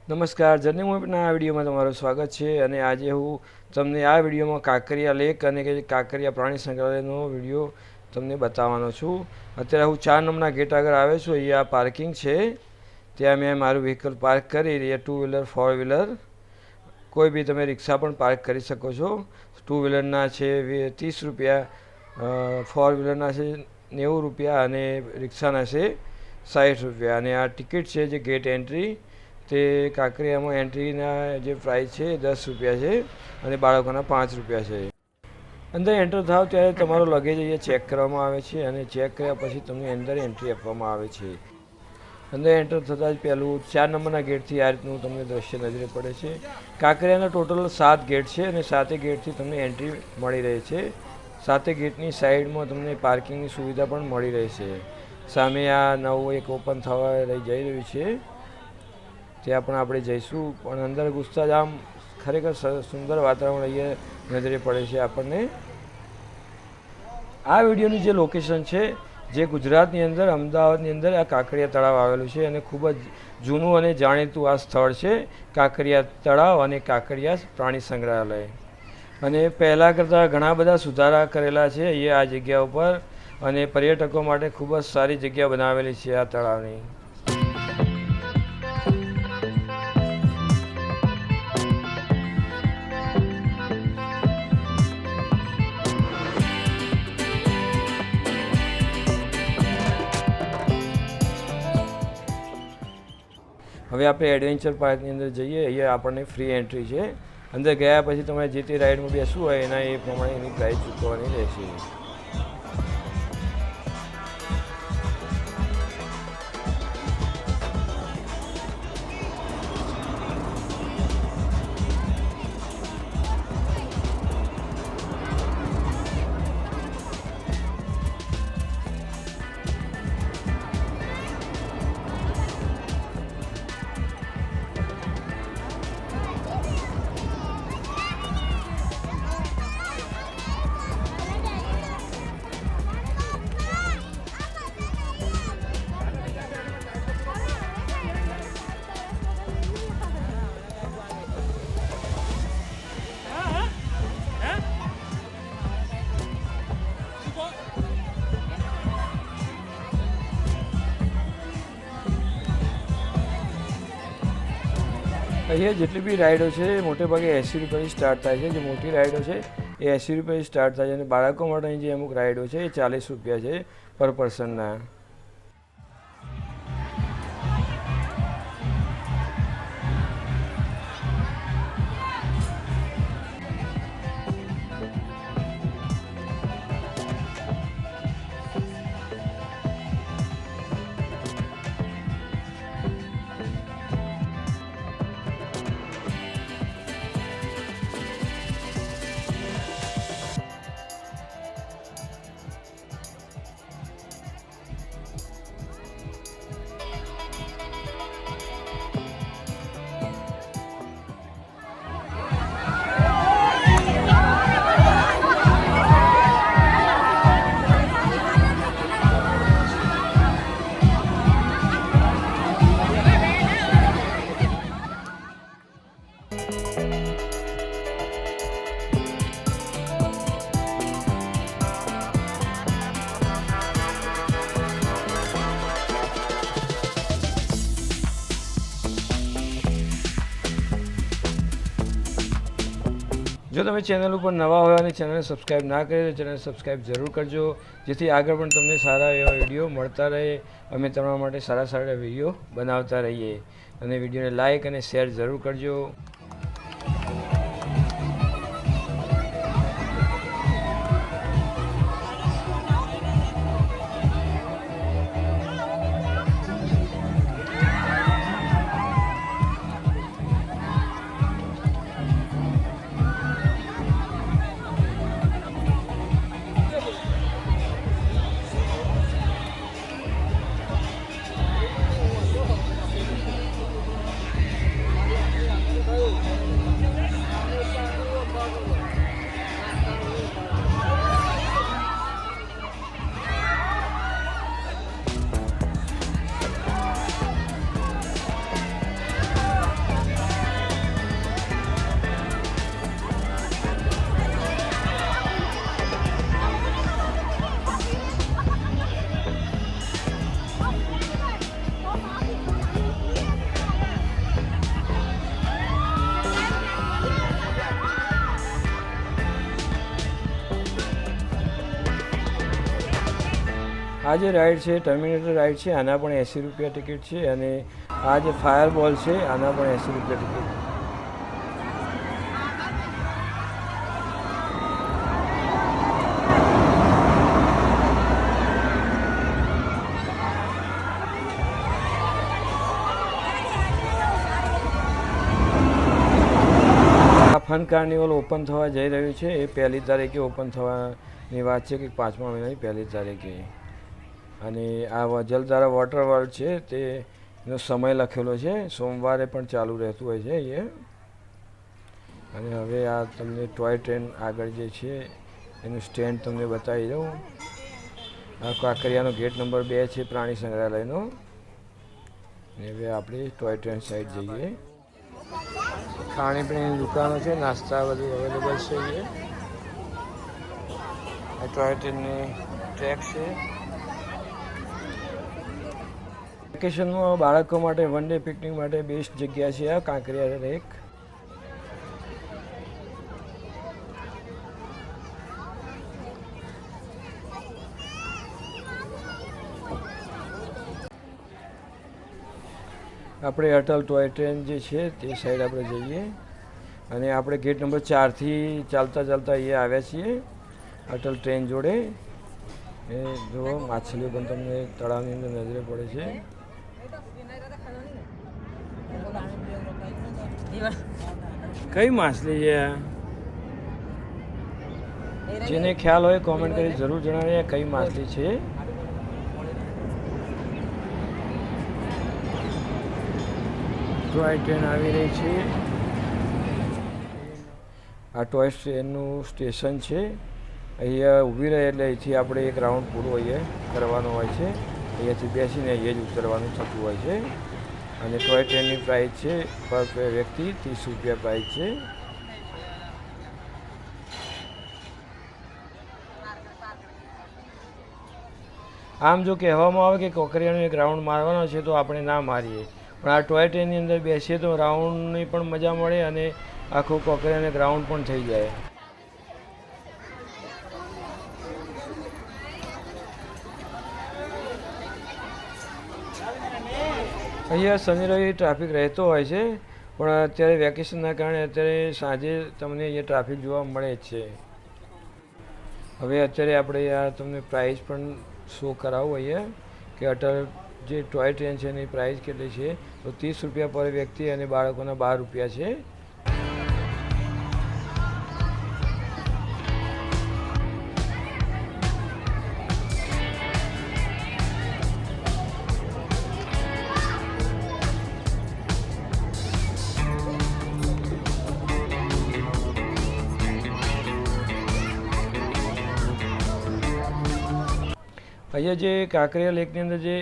નમસ્કાર, જર્ની મૂવીના આ વિડીયોમાં તમારું સ્વાગત છે. અને આજે હું તમને આ વિડીયોમાં કાંકરિયા લેક અને કાંકરિયા પ્રાણી સંગ્રહાલયનો વિડીયો તમને બતાવવાનો છું. અત્યારે હું 4 નંબરના ગેટ આગળ આવ્યો છું. અહીંયા પાર્કિંગ છે, ત્યાં મેં મારું વ્હીકલ પાર્ક કરી. અહીંયા 2 વ્હીલર 4 વ્હીલર કોઈ બી તમે રિક્ષા પણ પાર્ક કરી શકો છો. 2 વ્હીલરના છે 30 રૂપિયા, 4 વ્હીલરના છે 90 રૂપિયા અને રિક્ષાના છે 60 રૂપિયા. અને આ ટિકિટ છે જે ગેટ એન્ટ્રી, તે કાંકરિયામાં એન્ટ્રીના જે પ્રાઇસ છે 10 રૂપિયા છે અને બાળકોના 5 રૂપિયા છે. અંદર એન્ટર થાવ ત્યારે તમારો લગેજ અહીંયા ચેક કરવામાં આવે છે અને ચેક કર્યા પછી તમને અંદર એન્ટ્રી આપવામાં આવે છે. અંદર એન્ટર થતાં જ પહેલું 4 નંબરના ગેટથી આ રીતનું તમને દ્રશ્ય નજરે પડે છે. કાંકરિયાના ટોટલ 7 ગેટ છે અને 7 ગેટથી તમને એન્ટ્રી મળી રહે છે. 7 ગેટની સાઈડમાં તમને પાર્કિંગની સુવિધા પણ મળી રહે છે. સામે આ નવું એક ઓપન થવા જઈ રહ્યું છે, ત્યાં પણ આપણે જઈશું. પણ અંદર ઘૂસતા જ આમ ખરેખર સુંદર વાતાવરણ અહીંયા નજરે પડે છે આપણને. આ વિડીયોની જે લોકેશન છે, જે ગુજરાતની અંદર અમદાવાદની અંદર આ કાંકરિયા તળાવ આવેલું છે અને ખૂબ જ જૂનું અને જાણીતું આ સ્થળ છે, કાંકરિયા તળાવ અને કાંકરિયા પ્રાણી સંગ્રહાલય. અને પહેલાં કરતાં ઘણા બધા સુધારા કરેલા છે અહીંયા આ જગ્યા ઉપર અને પર્યટકો માટે ખૂબ જ સારી જગ્યા બનાવેલી છે આ તળાવની. હવે આપણે એડવેન્ચર પાર્કની અંદર જઈએ. અહીંયા આપણને ફ્રી એન્ટ્રી છે. અંદર ગયા પછી તમારે જે તે રાઇડમાં બેસવું હોય એના એ પ્રમાણે એની પ્રાઇસ ચૂકવવાની રહેશે. અહીંયા જેટલી બી રાઇડો છે મોટે ભાગે 80 રૂપિયાથી સ્ટાર્ટ થાય છે. જે મોટી રાઇડો છે એ 80 રૂપિયાથી સ્ટાર્ટ થાય છે અને બાળકો માટેની જે અમુક રાઇડો છે એ 40 રૂપિયા છે પર પર્સનના. જો તમે ચેનલ ઉપર નવા હોય અને ચેનલને સબસ્ક્રાઈબ ના કરી તો ચેનલ સબસ્ક્રાઈબ જરૂર કરજો, જેથી આગળ પણ તમને સારા એવા વિડીયો મળતા રહે. અમે તમારા માટે સારા સારા વિડીયો બનાવતા રહીએ. અને વિડીયોને લાઇક અને શેર જરૂર કરજો. આ જે રાઈડ છે ટર્મિનેટર રાઈડ છે, આના પણ 80 રૂપિયા ટિકિટ છે. અને આ જે ફાયર બોલ છે આના પણ 80 રૂપિયા ટિકિટ. ફન કાર્નિવલ ઓપન થવા જઈ રહ્યું છે. એ 1લી તારીખે ઓપન થવાની વાત છે કે 5મા મહિનાની 1લી તારીખે. અને આ જલધારા વોટર વર્લ્ડ છે તેનો સમય લખેલો છે, સોમવારે પણ ચાલુ રહેતું હોય છે એ. અને હવે આ તમને ટોય ટ્રેન આગળ જે છે એનું સ્ટેન્ડ તમને બતાવી દઉં. આ કાંકરિયાનો ગેટ નંબર 2 છે પ્રાણી સંગ્રહાલયનો. અને હવે આપણે ટોય ટ્રેન સાઈડ જઈએ. ખાણીપીણીની દુકાનો છે, નાસ્તા બધું અવેલેબલ છે. એ ટોય ટ્રેનની ટ્રેક છે. વેકેશનમાં બાળકો માટે વન ડે પિકનિક માટે બેસ્ટ જગ્યા છે આ કાંકરિયા લેક. આપણે અટલ ટોય ટ્રેન જે છે તે સાઈડ આપણે જઈએ. અને આપણે ગેટ નંબર 4થી ચાલતા અહીંયા આવ્યા છીએ અટલ ટ્રેન જોડે. એ જો માછલીઓ પણ તમને તળાવની અંદર નજરે પડે છે. કઈ માછલી છે? જેને ખ્યાલ હોય કોમેન્ટ કરી જરૂર જણાવીએ કઈ માછલી છે. ટોય ટ્રેન આવી રહી છે. આ ટોય ટ્રેનનું સ્ટેશન છે. અહીંયા ઊભી રહે એટલે અહીંથી આપણે એક રાઉન્ડ પૂરો અહીંયા કરવાનો હોય છે. અહીંયાથી બેસીને અહીંયા જ ઉતરવાનું થતું હોય છે. અને ટોય ટ્રેનની પ્રાઇસ છે પર વ્યક્તિ 30 રૂપિયા પ્રાઇસ છે. આમ જો કહેવામાં આવે કે કાંકરિયાનો એક રાઉન્ડ મારવાનો છે તો આપણે ના મારીએ, પણ આ ટોય ટ્રેનની અંદર બેસીએ તો રાઉન્ડની પણ મજા મળે અને આખું કાંકરિયાનો એક રાઉન્ડ પણ થઈ જાય. અહીંયા શનિ રવિ ટ્રાફિક રહેતો હોય છે, પણ અત્યારે વેકેશનના કારણે અત્યારે સાંજે તમને અહીંયા ટ્રાફિક જોવા મળે જ છે. હવે અત્યારે આપણે આ તમને પ્રાઇસ પણ શો કરાવું અહીંયા કે અટલ જે ટોય ટ્રેન છે એની પ્રાઇસ કેટલી છે. તો 30 રૂપિયા પર વ્યક્તિ અને બાળકોના 12 રૂપિયા છે. અહીંયા જે કાંકરિયા લેકની અંદર જે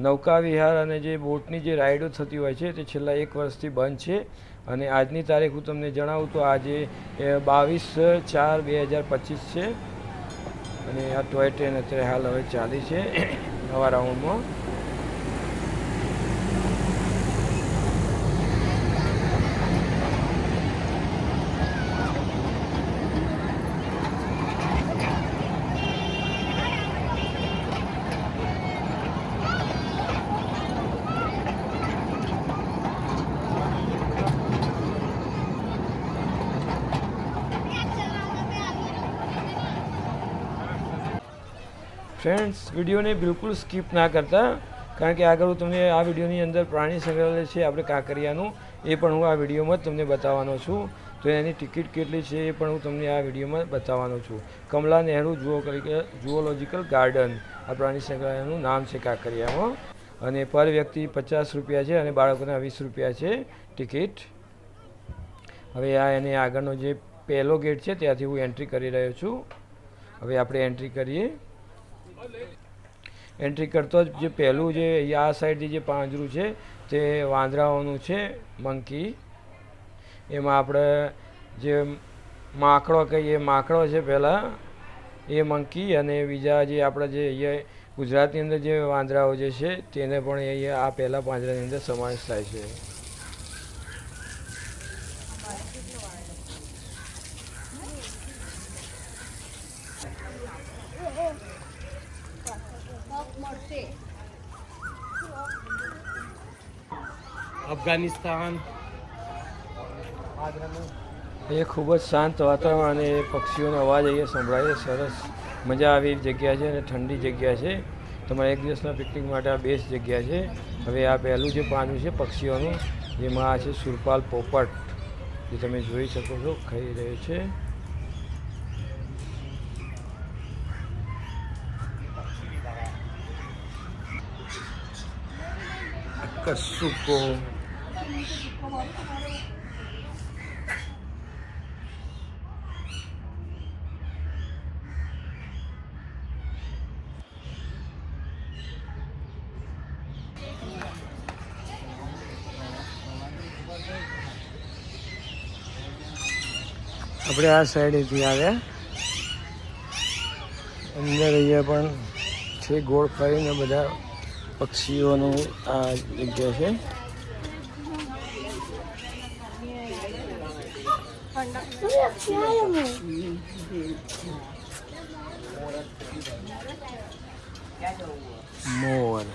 નૌકા વિહાર અને જે બોટની જે રાઇડો થતી હોય છે તે છેલ્લા 1 વર્ષથી બંધ છે. અને આજની તારીખ હું તમને જણાવું તો આજે 22/4/2025 છે. અને આ ટોય ટ્રેન અત્યારે હાલ હવે ચાલી છે નવા રાઉન્ડમાં. ફ્રેન્ડ્સ, વિડીયોને બિલકુલ સ્કીપ ના કરતા, કારણ કે આગળ હું તમને આ વિડીયોની અંદર પ્રાણી સંગ્રહાલય છે આપણે કાંકરિયાનું એ પણ હું આ વિડીયોમાં તમને બતાવવાનો છું. તો એની ટિકિટ કેટલી છે એ પણ હું તમને આ વિડીયોમાં બતાવવાનો છું. કમલા નહેરુ ઝૂઓલોજિકલ ગાર્ડન આ પ્રાણી સંગ્રહાલયનું નામ છે કાંકરિયામાં. અને પર વ્યક્તિ 50 રૂપિયા છે અને બાળકોના 20 રૂપિયા છે ટિકિટ. હવે આ એને આગળનો જે પહેલો ગેટ છે ત્યાંથી હું એન્ટ્રી કરી રહ્યો છું. હવે આપણે એન્ટ્રી કરીએ. એન્ટ્રી કરતો જ જે પહેલું જે આ સાઈડથી જે પાંજરું છે તે વાંદરાઓનું છે, મંકી. એમાં આપણે જે માકડો કહીએ માકડો છે પહેલાં એ મંકી, અને બીજા જે આપણા જે અહીંયા ગુજરાતની અંદર જે વાંદરાઓ જે છે તેને પણ અહીંયા આ પહેલાં પાંજરાની અંદર સમાવેશ થાય છે. અફઘાનિસ્તાન એ ખૂબ જ શાંત વાતાવરણ અને એ પક્ષીઓનો અવાજ અહીંયા સંભળાય છે. સરસ મજા આવે એવી જગ્યા છે અને ઠંડી જગ્યા છે. તમારે એક દિવસના પિકનિક માટે આ બેસ્ટ જગ્યા છે. હવે આ પહેલું જે પાંજરું છે પક્ષીઓનું, જેમાં આ છે સુરપાલ પોપટ, જે તમે જોઈ શકો છો ખાઈ રહ્યો છે. કશુકો આપણે આ સાઈડેથી આવ્યા. અંદર અહીંયા પણ છે ગોળ ફરીને બધા પક્ષીઓનું આ જગ્યા છે. મોર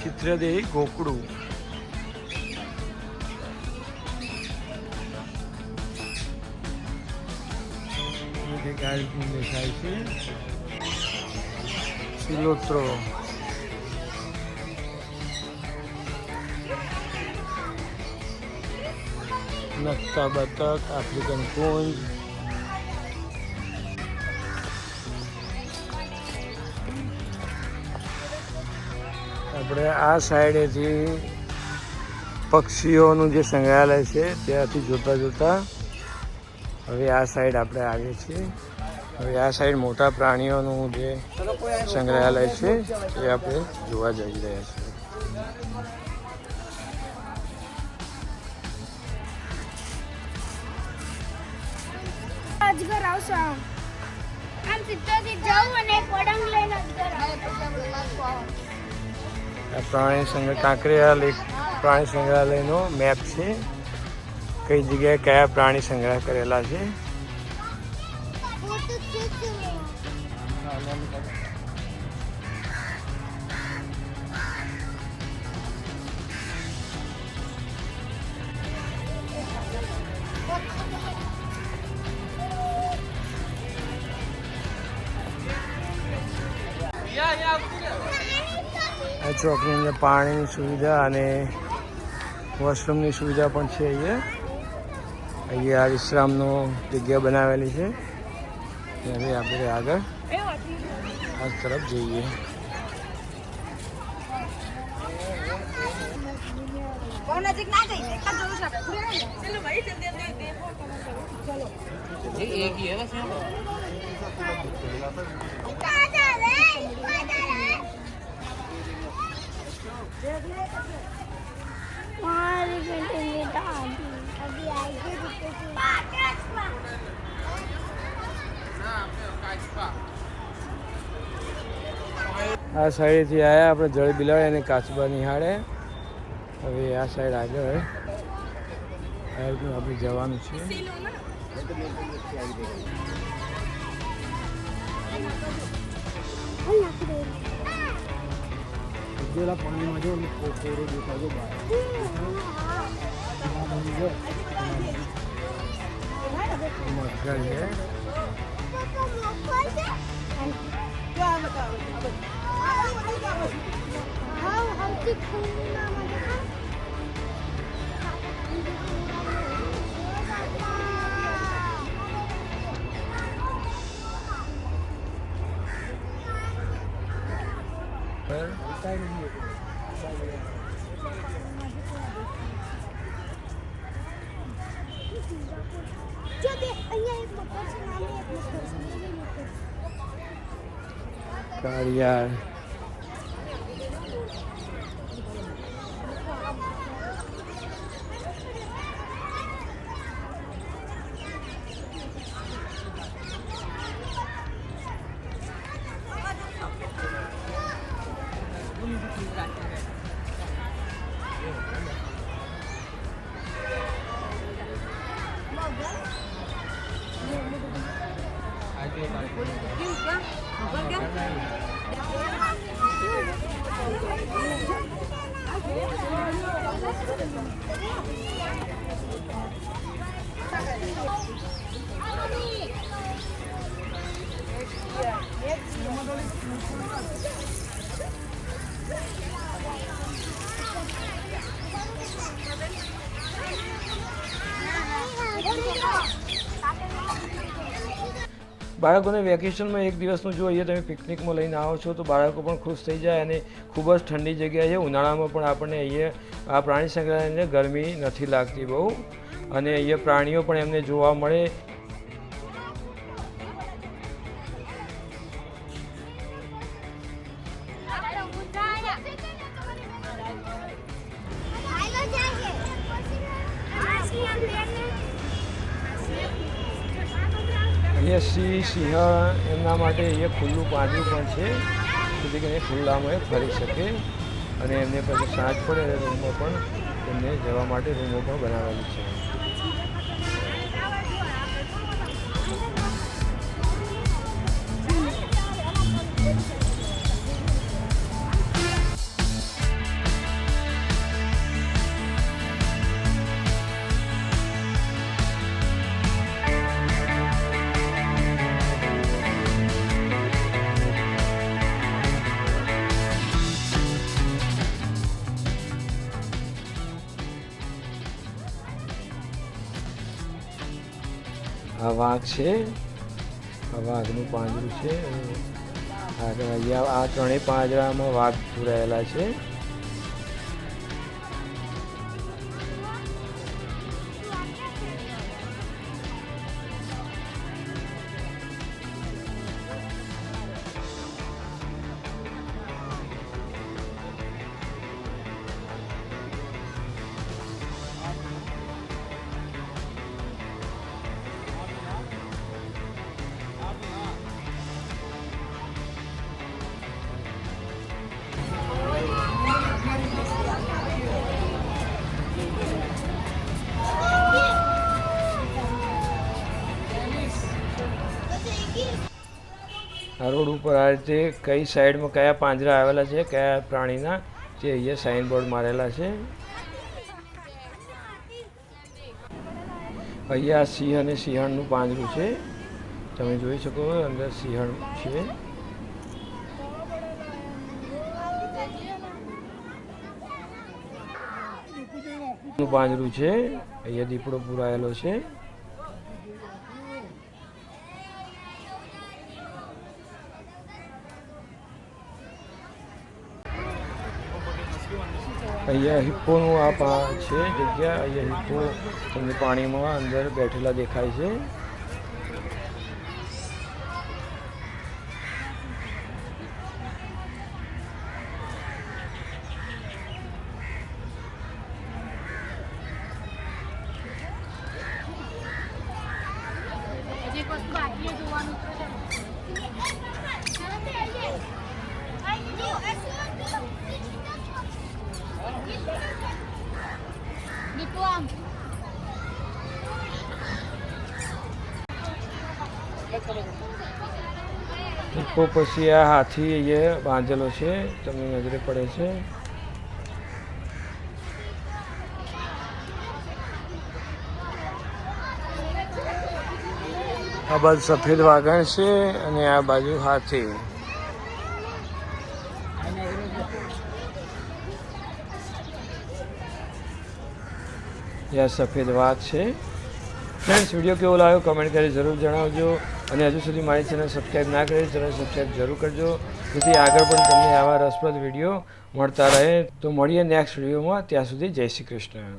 ચિત્રદેહી ગોકળું. દેખાય છે સિલોત્રો, નકતા બતક, આફ્રિકન કુંજ, આપણે આ સાઈડેથી પક્ષીઓનું જે સંગ્રહાલય છે ત્યાંથી જોતા જોતા હવે આ સાઈડ આપણે આવીએ છીએ. હવે આ સાઈડ મોટા પ્રાણીઓનું જે સંગ્રહાલય છે એ આપણે જોવા જઈ રહ્યા છીએ. અજગર આવશે આમ સીધાથી જાઉં અને એક વડંગ લઈને અજગર આ પ્રાણી સંગ્રહ કાંકરિયા લેક પ્રાણી સંગ્રહાલયનો મેપ છે. કઈ જગ્યાએ કયા પ્રાણી સંગ્રહ કરેલા છે. આ ચોકની અંદર પાણીની સુવિધા અને વોશરૂમની સુવિધા પણ છે. અહીંયા વિશ્રામનો જગ્યા બનાવેલી છે. હવે આપણે આગળ આ તરફ જઈએ. આ સાઈડેથી આવ્યા આપણે જળ બિલાડી અને કાચબા નિહાળે. હવે આ સાઈડ આગળ આ રીતનું આપણે જવાનું છે. પાણીમાં જો કોરો દેખાજો બહાર મગર છે. કાળિયાર, બાળકોને વેકેશનમાં એક દિવસનું જો અહીંયા તમે પિકનિકમાં લઈને આવો છો તો બાળકો પણ ખુશ થઈ જાય અને ખૂબ જ ઠંડી જગ્યા છે. ઉનાળામાં પણ આપણને અહીંયા આ પ્રાણી સંગ્રહાલયને ગરમી નથી લાગતી બહુ, અને અહીંયા પ્રાણીઓ પણ એમને જોવા મળે. અહીંયા સિંહ એમના માટે અહીંયા ખુલ્લું પાંજરું પણ છે, જેથી કરીને ખુલ્લામાં એ ફરી શકે. અને એમને પછી સાંજ પડે રૂમમાં પણ એમને જવા માટે રૂમો પણ બનાવેલી છે. આ વાઘ છે, આ વાઘનું પાંજરું છે. આગળ અહીંયા આ ત્રણેય પાંજરામાં વાઘ પૂરાયેલા છે. આ રોડ ઉપર આ રીતે કઈ સાઈડમાં કયા પાંજરા આવેલા છે, કયા પ્રાણીના, તે અહીંયા સાઇનબોર્ડ મારેલા છે. અહીંયા સિંહ અને સિંહણનું પાંજરું છે, તમે જોઈ શકો અંદર સિંહણ છે. પાંજરું છે, અહીંયા દીપડો પુરાયેલો છે. અહીંયા હિપ્પોનું આ છે જગ્યા. અહીંયા હિપ્પો તમને પાણીમાં અંદર બેઠેલા દેખાય છે. હિપ્પો પછી આ હાથી અહીંયા બાંધેલો છે, તમને નજરે પડે છે. આ બાજુ સફેદ વાઘણ છે અને આ બાજુ હાથી. આ સફેદ વાઘ છે. ફ્રેન્ડ્સ, વિડીયો કેવો લાગ્યો કમેન્ટ કરી જરૂર જણાવજો. અને હજુ સુધી મારી ચેનલ સબસ્ક્રાઈબ ના કરી ચેનલ સબસ્ક્રાઈબ જરૂર કરજો, જેથી આગળ પણ તમને આવા રસપ્રદ વિડીયો મળતા રહે. તો મળીએ નેક્સ્ટ વિડીયોમાં. ત્યાં સુધી જય શ્રી કૃષ્ણ.